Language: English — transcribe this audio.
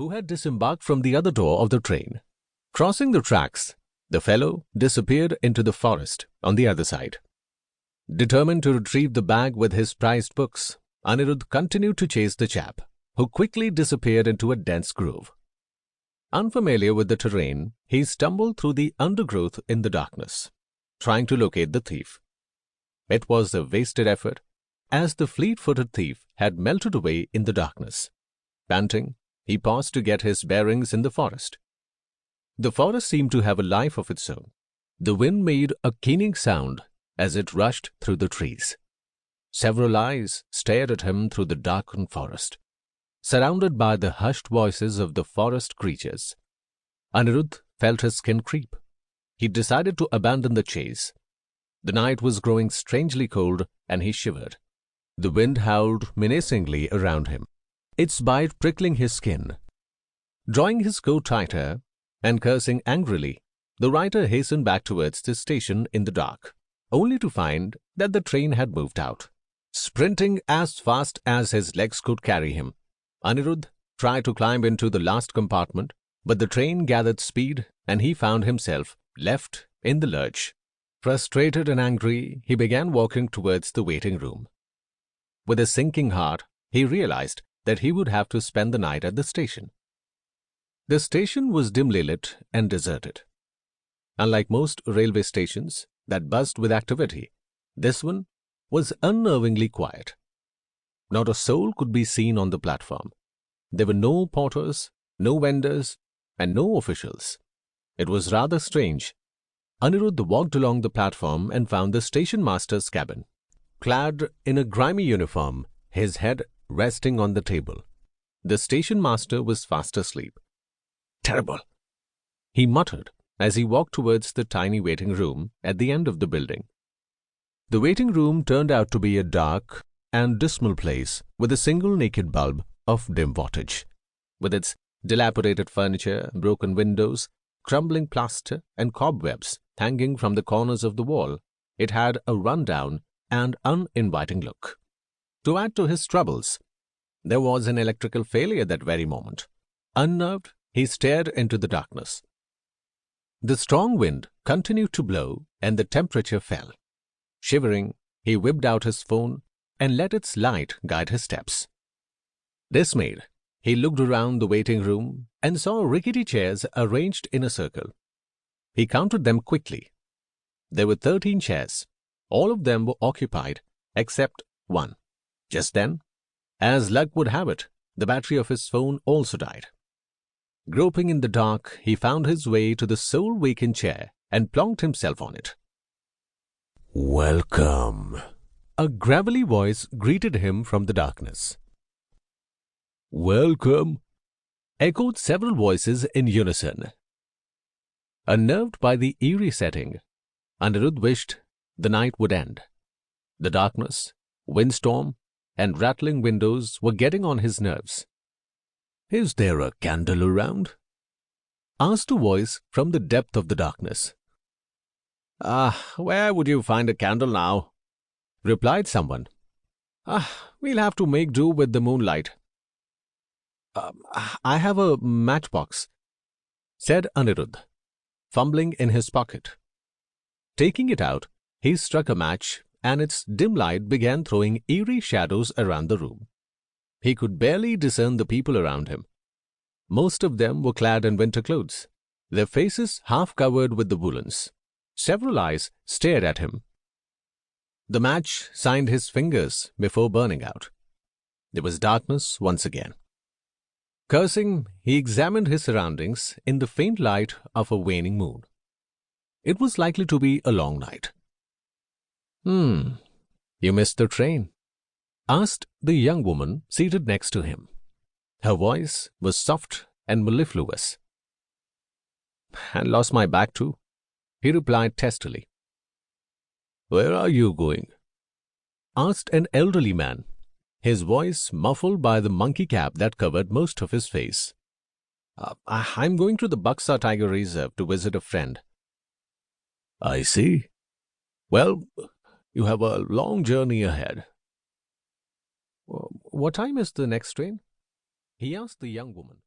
who had disembarked from the other door of the train. Crossing the tracks, the fellow disappeared into the forest on the other side. Determined to retrieve the bag with his prized books, Anirudh continued to chase the chap, who quickly disappeared into a dense grove. Unfamiliar with the terrain, he stumbled through the undergrowth in the darkness, trying to locate the thief. It was a wasted effort, as the fleet-footed thief had melted away in the darkness. Panting, he paused to get his bearings in the forest. The forest seemed to have a life of its own. The wind made a keening sound as it rushed through the trees. Several eyes stared at him through the darkened forest, surrounded by the hushed voices of the forest creatures. Anirudh felt his skin creep. He decided to abandon the chase. The night was growing strangely cold, and he shivered. The wind howled menacingly around him, its bite prickling his skin. Drawing his coat tighter and cursing angrily, the writer hastened back towards the station in the dark, only to find that the train had moved out. Sprinting as fast as his legs could carry him, Anirudh tried to climb into the last compartment, but the train gathered speed and he found himself left in the lurch. Frustrated and angry, he began walking towards the waiting room. With a sinking heart, he realized that he would have to spend the night at the station. The station was dimly lit and deserted. Unlike most railway stations that buzzed with activity, this one was unnervingly quiet. Not a soul could be seen on the platform. There were no porters, no vendors, and no officials. It was rather strange. Anirudh walked along the platform and found the station master's cabin. Clad in a grimy uniform, his head resting on the table, the station master was fast asleep. "Terrible," he muttered as he walked towards the tiny waiting room at the end of the building. The waiting room turned out to be a dark and dismal place with a single naked bulb of dim wattage. With its dilapidated furniture, broken windows, crumbling plaster, and cobwebs hanging from the corners of the wall, it had a run-down and uninviting look. To add to his troubles, there was an electrical failure that very moment. Unnerved, he stared into the darkness. The strong wind continued to blow and the temperature fell. Shivering, he whipped out his phone and let its light guide his steps. Dismayed, he looked around the waiting room and saw rickety chairs arranged in a circle. He counted them quickly. There were 13 chairs. All of them were occupied except one. Just then, as luck would have it, the battery of his phone also died. Groping in the dark, he found his way to the sole vacant chair and plonked himself on it. "Welcome," a gravelly voice greeted him from the darkness. "Welcome," echoed several voices in unison. Unnerved by the eerie setting, Anirudh wished the night would end. The darkness, windstorm, and rattling windows were getting on his nerves. "Is there a candle around?" asked a voice from the depth of the darkness. Where would you find a candle now?" replied someone. We'll have to make do with the moonlight." "I have a matchbox," said Anirudh, fumbling in his pocket. Taking it out, he struck a match, and its dim light began throwing eerie shadows around the room. He could barely discern the people around him. Most of them were clad in winter clothes, their faces half covered with the woolens. Several eyes stared at him. The match signed his fingers before burning out. There was darkness once again. Cursing, he examined his surroundings in the faint light of a waning moon. It was likely to be a long night. You missed the train?" asked the young woman seated next to him. Her voice was soft and mellifluous. "And lost my bag too," he replied testily. "Where are you going?" asked an elderly man, his voice muffled by the monkey cap that covered most of his face. I'm going to the Buxa Tiger Reserve to visit a friend." "I see. Well, you have a long journey ahead." "What time is the next train?" he asked the young woman.